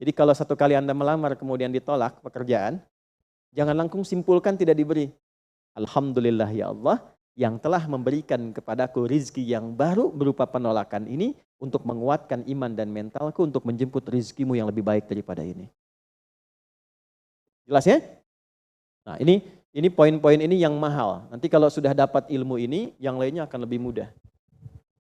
Jadi kalau satu kali Anda melamar kemudian ditolak pekerjaan, jangan langsung simpulkan tidak diberi. Alhamdulillah ya Allah yang telah memberikan kepadaku rizki yang baru berupa penolakan ini untuk menguatkan iman dan mentalku untuk menjemput rizkimu yang lebih baik daripada ini. Jelas ya? Nah ini poin-poin ini yang mahal. Nanti kalau sudah dapat ilmu ini, yang lainnya akan lebih mudah.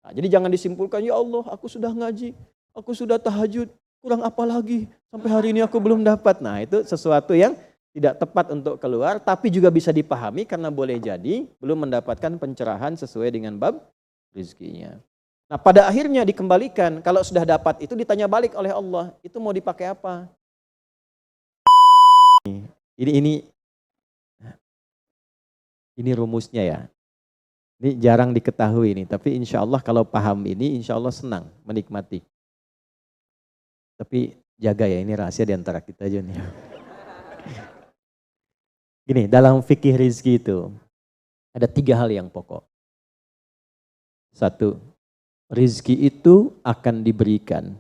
Nah, jadi jangan disimpulkan, ya Allah aku sudah ngaji, aku sudah tahajud, kurang apa lagi? Sampai hari ini aku belum dapat. Nah itu sesuatu yang tidak tepat untuk keluar, tapi juga bisa dipahami karena boleh jadi belum mendapatkan pencerahan sesuai dengan bab rizkinya. Nah pada akhirnya dikembalikan, kalau sudah dapat itu ditanya balik oleh Allah, itu mau dipakai apa? Ini rumusnya ya. Ini jarang diketahui ini, tapi insya Allah kalau paham ini, insya Allah senang menikmati. Tapi jaga ya, ini rahasia di antara kita aja nih. Gini, dalam fikih rizki itu ada 3 hal yang pokok. 1, rizki itu akan diberikan.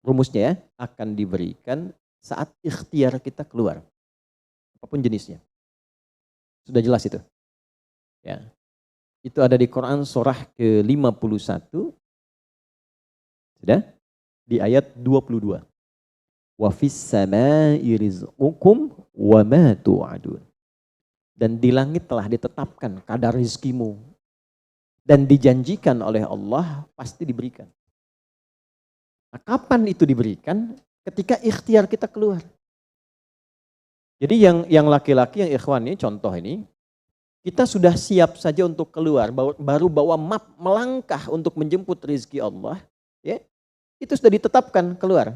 Rumusnya ya, akan diberikan saat ikhtiar kita keluar. Apapun jenisnya. Sudah jelas itu? Ya. Itu ada di Quran surah ke-51. Sudah? Di ayat 22. Wa fis samaa'i rizqukum wa ma tu'adun. Dan di langit telah ditetapkan kadar rizkimu. Dan dijanjikan oleh Allah pasti diberikan. Nah, kapan itu diberikan? Ketika ikhtiar kita keluar. Jadi yang laki-laki, yang ikhwan ini, contoh ini, kita sudah siap saja untuk keluar, baru bawa map melangkah untuk menjemput rizki Allah, ya, itu sudah ditetapkan keluar.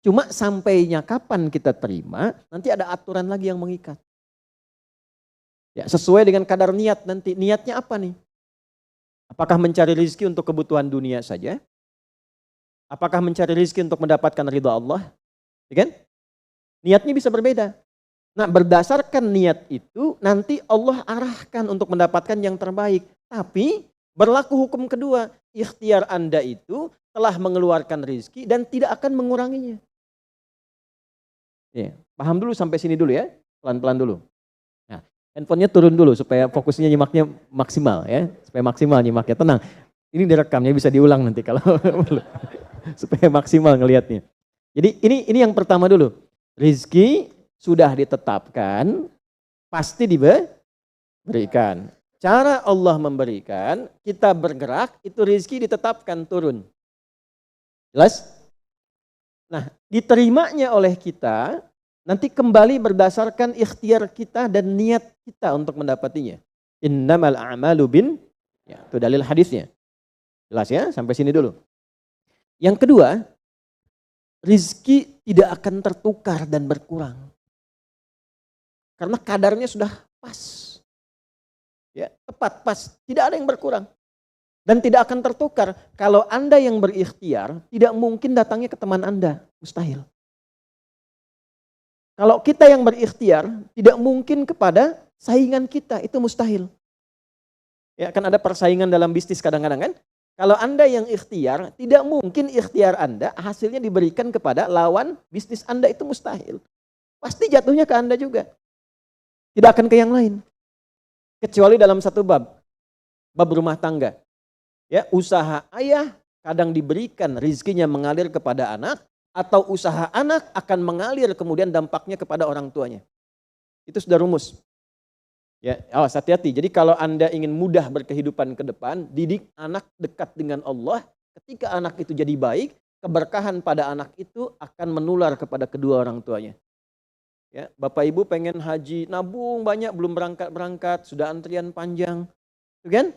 Cuma sampainya kapan kita terima, nanti ada aturan lagi yang mengikat. Ya, sesuai dengan kadar niat nanti. Niatnya apa nih? Apakah mencari rizki untuk kebutuhan dunia saja? Apakah mencari rizki untuk mendapatkan ridha Allah? Ya kan? Niatnya bisa berbeda. Nah, berdasarkan niat itu nanti Allah arahkan untuk mendapatkan yang terbaik. Tapi berlaku hukum kedua, ikhtiar Anda itu telah mengeluarkan rizki dan tidak akan menguranginya. Ya, paham dulu sampai sini dulu ya, pelan-pelan dulu. Nah, handphonenya turun dulu supaya fokusnya nyimaknya maksimal ya, supaya maksimal nyimaknya, tenang. Ini direkamnya bisa diulang nanti kalau supaya maksimal ngelihatnya. Jadi ini yang pertama dulu. Rizki sudah ditetapkan, pasti diberikan. Cara Allah memberikan, kita bergerak, itu rizki ditetapkan turun. Jelas? Nah, diterimanya oleh kita, nanti kembali berdasarkan ikhtiar kita dan niat kita untuk mendapatinya. Innamal a'malu bin, ya, itu dalil hadisnya. Jelas ya, sampai sini dulu. Yang kedua, rizki tidak akan tertukar dan berkurang. Karena kadarnya sudah pas. Ya, tepat, pas. Tidak ada yang berkurang. Dan tidak akan tertukar. Kalau Anda yang berikhtiar, tidak mungkin datangnya ke teman Anda. Mustahil. Kalau kita yang berikhtiar, tidak mungkin kepada saingan kita. Itu mustahil. Ya, kan ada persaingan dalam bisnis kadang-kadang kan. Kalau Anda yang ikhtiar, tidak mungkin ikhtiar Anda hasilnya diberikan kepada lawan bisnis Anda, itu mustahil. Pasti jatuhnya ke Anda juga. Tidak akan ke yang lain. Kecuali dalam satu bab rumah tangga. Ya, usaha ayah kadang diberikan rizkinya mengalir kepada anak, atau usaha anak akan mengalir kemudian dampaknya kepada orang tuanya. Itu sudah rumus. Ya, awas hati-hati. Jadi kalau Anda ingin mudah berkehidupan ke depan, didik anak dekat dengan Allah. Ketika anak itu jadi baik, keberkahan pada anak itu akan menular kepada kedua orang tuanya. Ya, Bapak Ibu pengen haji, nabung banyak, belum berangkat, sudah antrian panjang. Itu kan?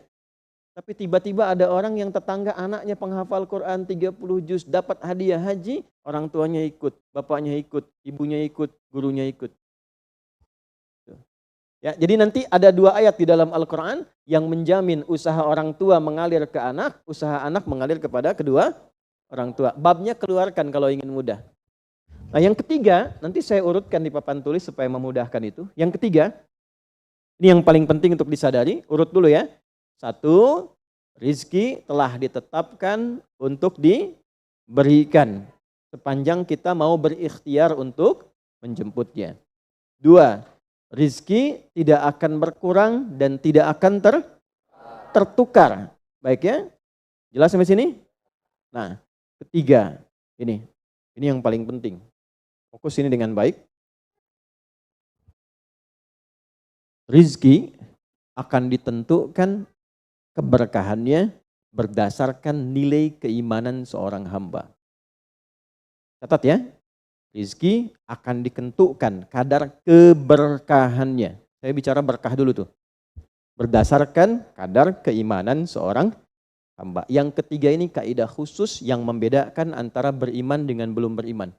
Tapi tiba-tiba ada orang yang tetangga anaknya penghafal Quran 30 juz, dapat hadiah haji, orang tuanya ikut, bapaknya ikut, ibunya ikut, gurunya ikut. Ya, jadi nanti ada 2 ayat di dalam Al-Quran yang menjamin usaha orang tua mengalir ke anak, usaha anak mengalir kepada kedua orang tua. Babnya keluarkan kalau ingin mudah. Nah yang ketiga, nanti saya urutkan di papan tulis supaya memudahkan itu. Yang ketiga, ini yang paling penting untuk disadari, urut dulu ya. 1, rizki telah ditetapkan untuk diberikan. sepanjang kita mau berikhtiar untuk menjemputnya. 2, rizki tidak akan berkurang dan tidak akan tertukar. Baik ya? Jelas sampai sini? Nah, ketiga, ini yang paling penting. Fokus ini dengan baik. Rizki akan ditentukan keberkahannya berdasarkan nilai keimanan seorang hamba. Catat ya, rizki akan ditentukan kadar keberkahannya. Saya bicara berkah dulu tuh. Berdasarkan kadar keimanan seorang hamba. Yang ketiga ini kaidah khusus yang membedakan antara beriman dengan belum beriman.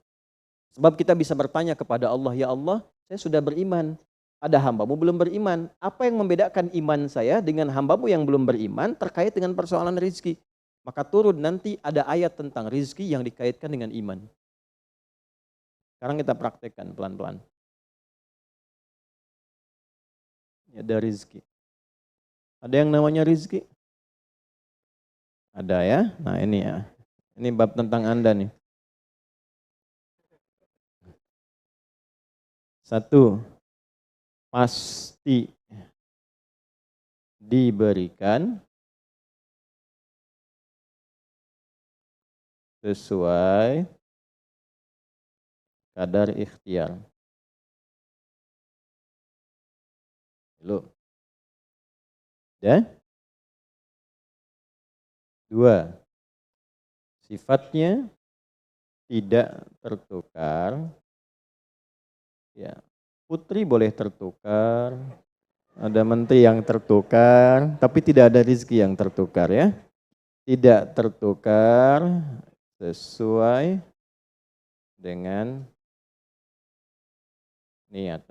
Sebab kita bisa bertanya kepada Allah, ya Allah, saya sudah beriman. Ada hambamu belum beriman. Apa yang membedakan iman saya dengan hambamu yang belum beriman terkait dengan persoalan rizki? Maka turun nanti ada ayat tentang rizki yang dikaitkan dengan iman. Sekarang kita praktekkan pelan-pelan. Ada rizki. Ada yang namanya rizki? Ada ya. Nah ini ya. Ini bab tentang Anda nih. 1, pasti diberikan sesuai kadar ikhtiar. Loh. Ya? 2, sifatnya tidak tertukar. Ya, putri boleh tertukar, ada menteri yang tertukar, tapi tidak ada rezeki yang tertukar ya. Tidak tertukar sesuai dengan niat.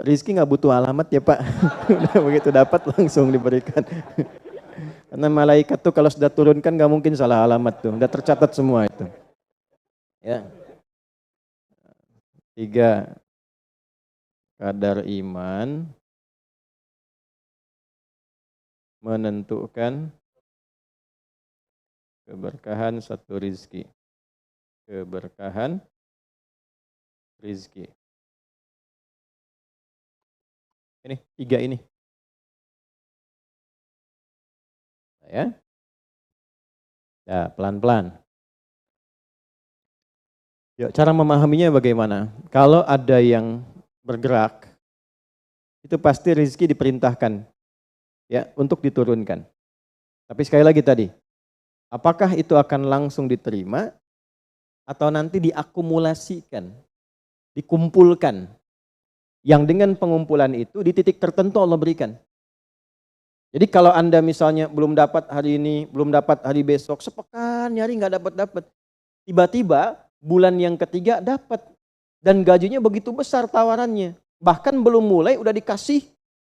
Rizki nggak butuh alamat ya Pak, udah begitu dapat langsung diberikan. Karena malaikat tuh kalau sudah turunkan nggak mungkin salah alamat tuh, udah tercatat semua itu. Ya. 3, kadar iman menentukan keberkahan satu rizki. Keberkahan rizki. Ini 3 ini. Ya. Ya, pelan-pelan. Ya, cara memahaminya bagaimana? Kalau ada yang bergerak, itu pasti rezeki diperintahkan ya untuk diturunkan. Tapi sekali lagi tadi, apakah itu akan langsung diterima atau nanti diakumulasikan, dikumpulkan? Yang dengan pengumpulan itu di titik tertentu Allah berikan. Jadi kalau Anda misalnya belum dapat hari ini, belum dapat hari besok, sepekan nyari nggak dapat. Tiba-tiba bulan yang ketiga dapat dan gajinya begitu besar tawarannya. Bahkan belum mulai udah dikasih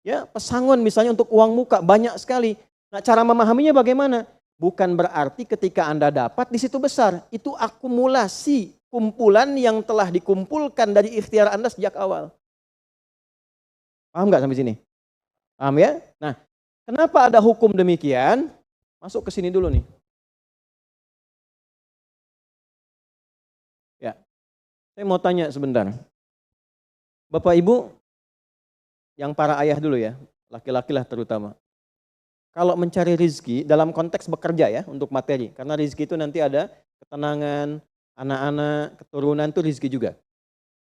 ya pesangon misalnya untuk uang muka banyak sekali. Nah, cara memahaminya bagaimana? Bukan berarti ketika Anda dapat di situ besar, itu akumulasi kumpulan yang telah dikumpulkan dari ikhtiar Anda sejak awal. Paham nggak sampai sini? Paham ya? Nah, kenapa ada hukum demikian? Masuk ke sini dulu nih. Ya, saya mau tanya sebentar. Bapak Ibu, yang para ayah dulu ya, laki-laki lah terutama. Kalau mencari rizki dalam konteks bekerja ya, untuk materi. Karena rizki itu nanti ada ketenangan, anak-anak, keturunan itu rizki juga.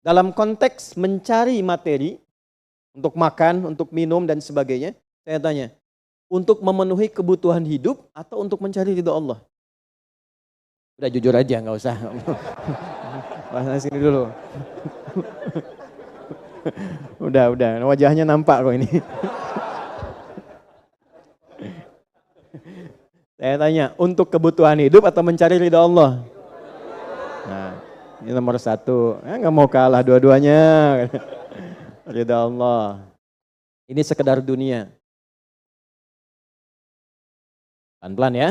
Dalam konteks mencari materi, untuk makan, untuk minum dan sebagainya, saya tanya, untuk memenuhi kebutuhan hidup atau untuk mencari ridho Allah? Udah jujur aja, nggak usah. Bahas sini dulu. Udah, wajahnya nampak kok ini. Saya tanya, untuk kebutuhan hidup atau mencari ridha Allah? Nah, ini nomor 1. Nggak mau kalah dua-duanya. Ridha Allah. Ini sekedar dunia. Pelan-pelan ya.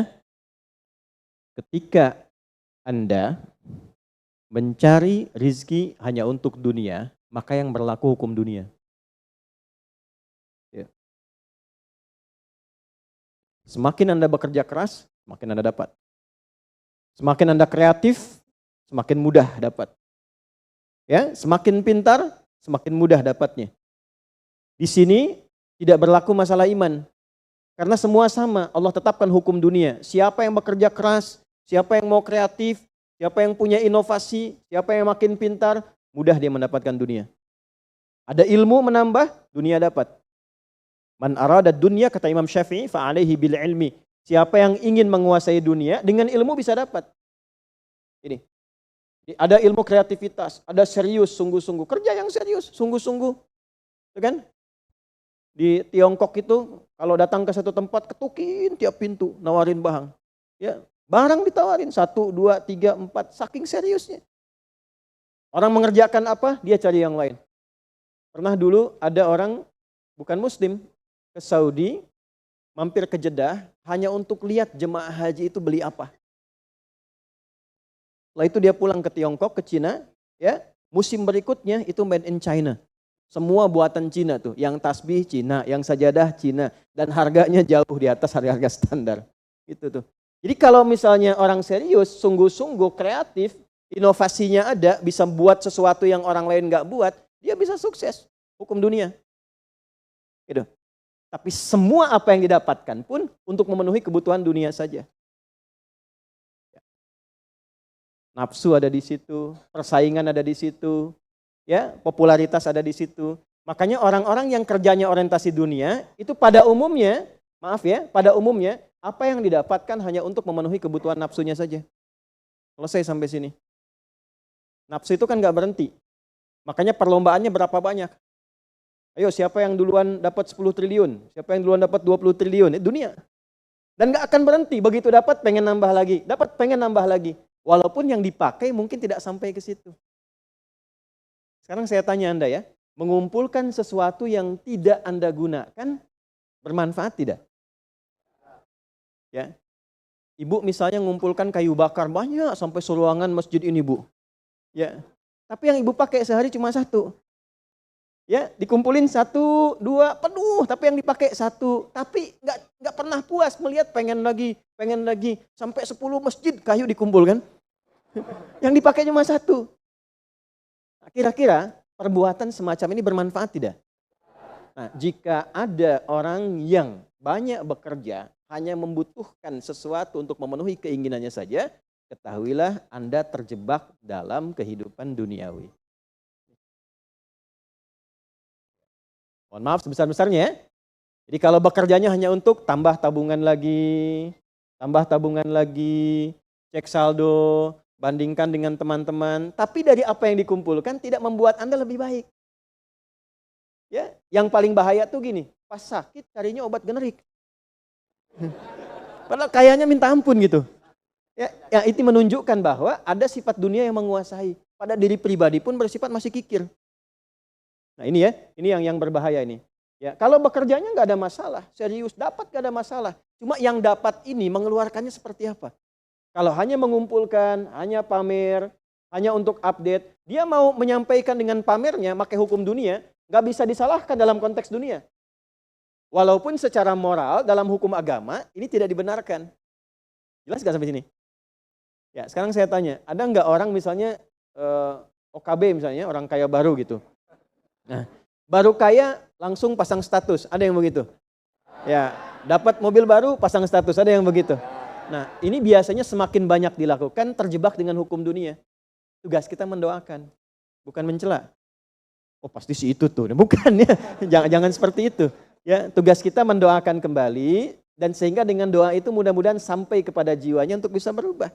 Ketika Anda mencari rizki hanya untuk dunia, maka yang berlaku hukum dunia. Ya. Semakin Anda bekerja keras, semakin Anda dapat. Semakin Anda kreatif, semakin mudah dapat. Ya, semakin pintar, semakin mudah dapatnya. Di sini tidak berlaku masalah iman. Karena semua sama, Allah tetapkan hukum dunia. Siapa yang bekerja keras, siapa yang mau kreatif, siapa yang punya inovasi, siapa yang makin pintar, mudah dia mendapatkan dunia. Ada ilmu menambah, dunia dapat. Man arada dunia, kata Imam Syafi'i, fa'alaihi bil ilmi. Siapa yang ingin menguasai dunia, dengan ilmu bisa dapat. Ini. Ada ilmu kreativitas, ada serius, sungguh-sungguh. Kerja yang serius, sungguh-sungguh. Itu kan? Di Tiongkok itu kalau datang ke satu tempat ketukin tiap pintu nawarin barang. Ya, barang ditawarin 1, 2, 3, 4 saking seriusnya. Orang mengerjakan apa, dia cari yang lain. Pernah dulu ada orang bukan muslim ke Saudi, mampir ke Jeddah hanya untuk lihat jemaah haji itu beli apa. Setelah itu dia pulang ke Tiongkok, ke Cina, ya. Musim berikutnya itu made in China. Semua buatan Cina tuh, yang tasbih Cina, yang sajadah Cina, dan harganya jauh di atas harga-harga standar. Itu tuh. Jadi kalau misalnya orang serius, sungguh-sungguh kreatif, inovasinya ada, bisa buat sesuatu yang orang lain nggak buat, dia bisa sukses. Hukum dunia. Gitu. Tapi semua apa yang didapatkan pun untuk memenuhi kebutuhan dunia saja. Nafsu ada di situ, persaingan ada di situ. Ya, popularitas ada di situ. Makanya orang-orang yang kerjanya orientasi dunia itu pada umumnya, pada umumnya apa yang didapatkan hanya untuk memenuhi kebutuhan nafsunya saja. Selesai sampai sini. Nafsu itu kan nggak berhenti. Makanya perlombaannya berapa banyak? Ayo siapa yang duluan dapat 10 triliun? Siapa yang duluan dapat 20 triliun? Dunia. Dan nggak akan berhenti. Begitu dapat pengen nambah lagi. Dapat pengen nambah lagi. Walaupun yang dipakai mungkin tidak sampai ke situ. Sekarang saya tanya Anda ya, mengumpulkan sesuatu yang tidak Anda gunakan, bermanfaat tidak? Ya, Ibu misalnya mengumpulkan kayu bakar banyak sampai seruangan masjid ini Bu. Ya, tapi yang Ibu pakai sehari cuma 1. Ya, dikumpulin 1, 2, penuh, tapi yang dipakai 1. Tapi nggak pernah puas melihat pengen lagi, sampai 10 masjid kayu dikumpulkan. Yang dipakai cuma 1. Kira-kira perbuatan semacam ini bermanfaat tidak? Nah, jika ada orang yang banyak bekerja, hanya membutuhkan sesuatu untuk memenuhi keinginannya saja, ketahuilah Anda terjebak dalam kehidupan duniawi. Mohon maaf sebesar-besarnya ya. Jadi kalau bekerjanya hanya untuk tambah tabungan lagi, cek saldo, bandingkan dengan teman-teman, tapi dari apa yang dikumpulkan tidak membuat Anda lebih baik. Ya, yang paling bahaya tuh gini, pas sakit carinya obat generik. Padahal kayaknya minta ampun gitu. Ya, itu menunjukkan bahwa ada sifat dunia yang menguasai. Pada diri pribadi pun bersifat masih kikir. Nah ini ya, ini yang berbahaya ini. Ya, kalau bekerjanya nggak ada masalah, serius dapat nggak ada masalah. Cuma yang dapat ini mengeluarkannya seperti apa? Kalau hanya mengumpulkan, hanya pamer, hanya untuk update, dia mau menyampaikan dengan pamernya, pakai hukum dunia, nggak bisa disalahkan dalam konteks dunia. Walaupun secara moral dalam hukum agama ini tidak dibenarkan. Jelas nggak sampai sini? Ya, sekarang saya tanya, ada nggak orang misalnya OKB misalnya, orang kaya baru gitu. Nah, baru kaya langsung pasang status, ada yang begitu? Ya, dapat mobil baru pasang status, ada yang begitu? Nah, ini biasanya semakin banyak dilakukan terjebak dengan hukum dunia. Tugas kita mendoakan, bukan mencela. Oh, pasti si itu tuh. Bukan ya. Jangan seperti itu. Ya, tugas kita mendoakan kembali dan sehingga dengan doa itu mudah-mudahan sampai kepada jiwanya untuk bisa berubah.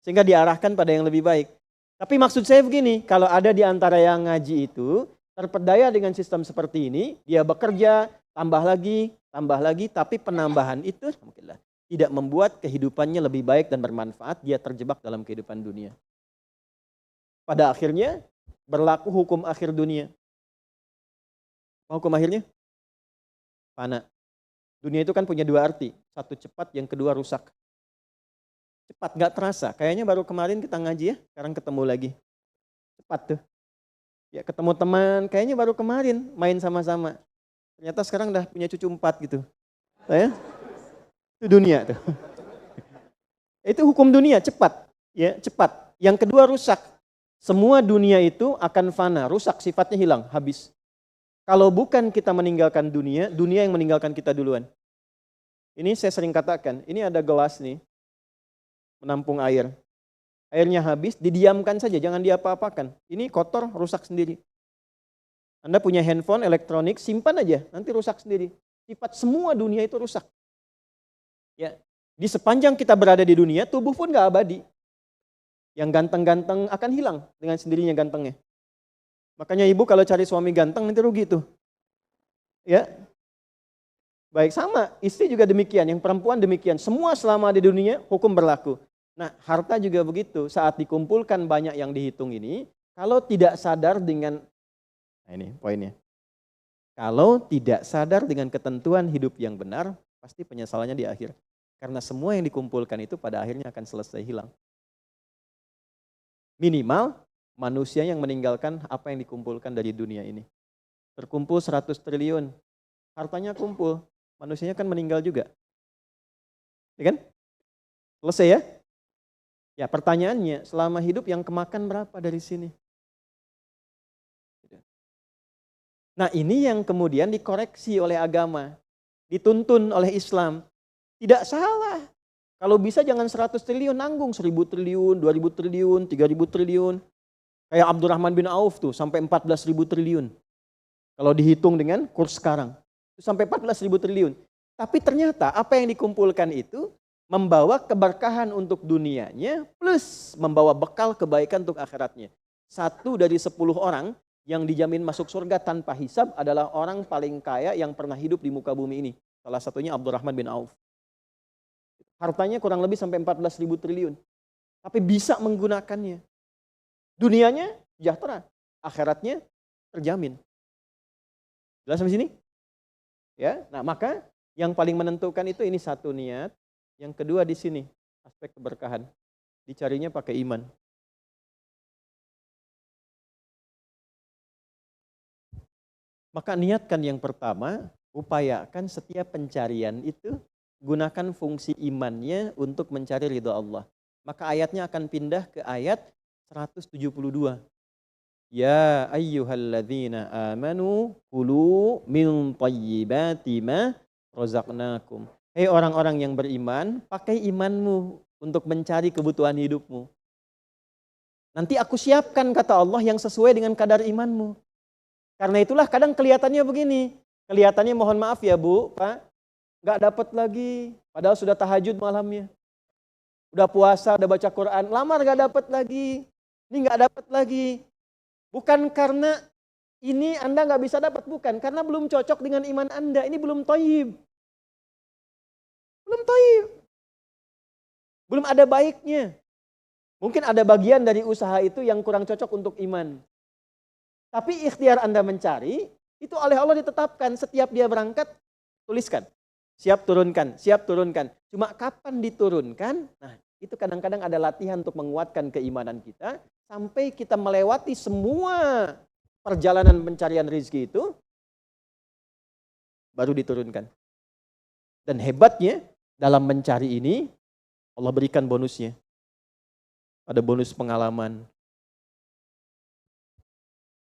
Sehingga diarahkan pada yang lebih baik. Tapi maksud saya begini, kalau ada di antara yang ngaji itu terpedaya dengan sistem seperti ini, dia bekerja, tambah lagi, tapi penambahan itu alhamdulillah tidak membuat kehidupannya lebih baik dan bermanfaat, dia terjebak dalam kehidupan dunia. Pada akhirnya berlaku hukum akhir dunia. Hukum akhirnya? Fana. Dunia itu kan punya 2 arti, satu cepat, yang kedua rusak. Cepat gak terasa, kayaknya baru kemarin kita ngaji ya, sekarang ketemu lagi. Cepat tuh. Ya ketemu teman, kayaknya baru kemarin main sama-sama. Ternyata sekarang udah punya cucu 4 gitu. Ya? Itu dunia tuh. Itu hukum dunia, cepat. Ya, cepat. Yang kedua rusak. Semua dunia itu akan fana, rusak, sifatnya hilang, habis. Kalau bukan kita meninggalkan dunia, dunia yang meninggalkan kita duluan. Ini saya sering katakan, ini ada gelas nih, menampung air. Airnya habis, didiamkan saja, jangan diapa-apakan. Ini kotor, rusak sendiri. Anda punya handphone, elektronik, simpan aja, nanti rusak sendiri. Sifat semua dunia itu rusak. Ya, di sepanjang kita berada di dunia, tubuh pun gak abadi. Yang ganteng-ganteng akan hilang dengan sendirinya gantengnya. Makanya ibu kalau cari suami ganteng nanti rugi tuh. Ya. Baik, sama, istri juga demikian, yang perempuan demikian. Semua selama di dunia hukum berlaku. Nah, harta juga begitu. Saat dikumpulkan banyak yang dihitung ini, kalau tidak sadar dengan, nah ini poinnya. Kalau tidak sadar dengan ketentuan hidup yang benar, pasti penyesalannya di akhir. Karena semua yang dikumpulkan itu pada akhirnya akan selesai hilang. Minimal manusia yang meninggalkan apa yang dikumpulkan dari dunia ini. Terkumpul 100 triliun, hartanya kumpul, manusianya kan meninggal juga. Ya kan? Selesai ya? Ya pertanyaannya, selama hidup yang kemakan berapa dari sini? Nah ini yang kemudian dikoreksi oleh agama, dituntun oleh Islam. Tidak salah. Kalau bisa jangan 100 triliun, nanggung 1000 triliun, 2000 triliun, 3000 triliun. Kayak Abdurrahman bin Auf tuh sampai 14.000 triliun. Kalau dihitung dengan kurs sekarang, sampai 14.000 triliun. Tapi ternyata apa yang dikumpulkan itu membawa keberkahan untuk dunianya plus membawa bekal kebaikan untuk akhiratnya. 1 dari 10 orang yang dijamin masuk surga tanpa hisab adalah orang paling kaya yang pernah hidup di muka bumi ini. Salah satunya Abdurrahman bin Auf. Hartanya kurang lebih sampai 14.000 triliun. Tapi bisa menggunakannya. Dunianya sejahtera, akhiratnya terjamin. Jelas sampai sini? Ya, nah maka yang paling menentukan itu ini satu niat, yang kedua di sini aspek keberkahan. Dicarinya pakai iman. Maka niatkan yang pertama, upayakan setiap pencarian itu gunakan fungsi imannya untuk mencari ridha Allah. Maka ayatnya akan pindah ke ayat 172. Ya ayyuhalladzina amanu kulu min thayyibati ma razaqnakum. Hei orang-orang yang beriman, pakai imanmu untuk mencari kebutuhan hidupmu. Nanti aku siapkan kata Allah yang sesuai dengan kadar imanmu. Karena itulah kadang kelihatannya begini. Kelihatannya mohon maaf ya Bu, Pak. Gak dapat lagi, padahal sudah tahajud malamnya. Udah puasa, udah baca Quran, lamar gak dapat lagi. Ini gak dapat lagi. Bukan karena ini Anda gak bisa dapat, bukan. Karena belum cocok dengan iman Anda, ini belum thayyib. Belum thayyib. Belum ada baiknya. Mungkin ada bagian dari usaha itu yang kurang cocok untuk iman. Tapi ikhtiar Anda mencari, itu oleh Allah ditetapkan. Setiap dia berangkat, tuliskan. Siap turunkan, siap turunkan. Cuma kapan diturunkan? Nah, itu kadang-kadang ada latihan untuk menguatkan keimanan kita. Sampai kita melewati semua perjalanan pencarian rezeki itu, baru diturunkan. Dan hebatnya, dalam mencari ini, Allah berikan bonusnya. Ada bonus pengalaman.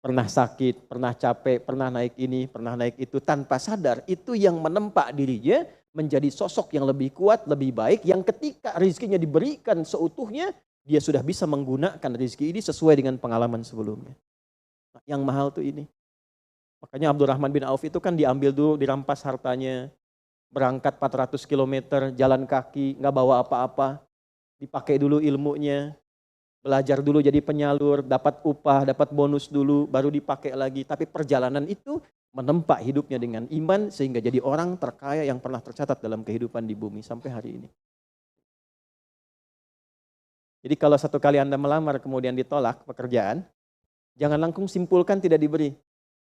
Pernah sakit, pernah capek, pernah naik ini, pernah naik itu, tanpa sadar itu yang menempa dirinya menjadi sosok yang lebih kuat, lebih baik, yang ketika rezekinya diberikan seutuhnya, dia sudah bisa menggunakan rezeki ini sesuai dengan pengalaman sebelumnya. Nah, yang mahal tuh ini. Makanya Abdurrahman bin Auf itu kan diambil dulu, dirampas hartanya, berangkat 400 km, jalan kaki, nggak bawa apa-apa, dipakai dulu ilmunya, belajar dulu jadi penyalur, dapat upah, dapat bonus dulu, baru dipakai lagi. Tapi perjalanan itu menempa hidupnya dengan iman sehingga jadi orang terkaya yang pernah tercatat dalam kehidupan di bumi sampai hari ini. Jadi kalau satu kali Anda melamar kemudian ditolak pekerjaan, jangan langsung simpulkan tidak diberi.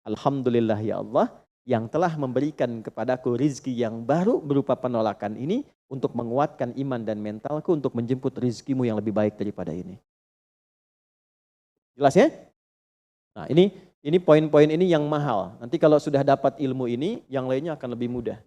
Alhamdulillah ya Allah yang telah memberikan kepadaku rizki yang baru berupa penolakan ini untuk menguatkan iman dan mentalku untuk menjemput rizkimu yang lebih baik daripada ini. Jelas ya? Nah ini poin-poin ini yang mahal. Nanti kalau sudah dapat ilmu ini, yang lainnya akan lebih mudah.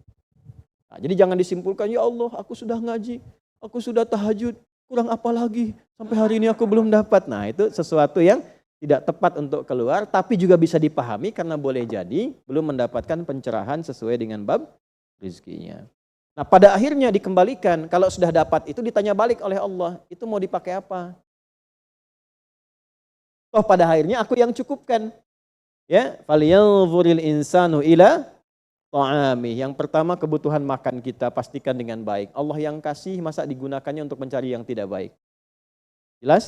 Nah, jadi jangan disimpulkan, ya Allah aku sudah ngaji, aku sudah tahajud, kurang apa lagi? Sampai hari ini aku belum dapat. Nah, itu sesuatu yang tidak tepat untuk keluar, tapi juga bisa dipahami karena boleh jadi belum mendapatkan pencerahan sesuai dengan bab rezekinya. Nah, pada akhirnya dikembalikan, kalau sudah dapat itu ditanya balik oleh Allah, itu mau dipakai apa? Toh pada akhirnya aku yang cukupkan. Ya, falyanzuril insanu ila ta'ami. Yang pertama kebutuhan makan kita pastikan dengan baik. Allah yang kasih, masa digunakannya untuk mencari yang tidak baik? Jelas?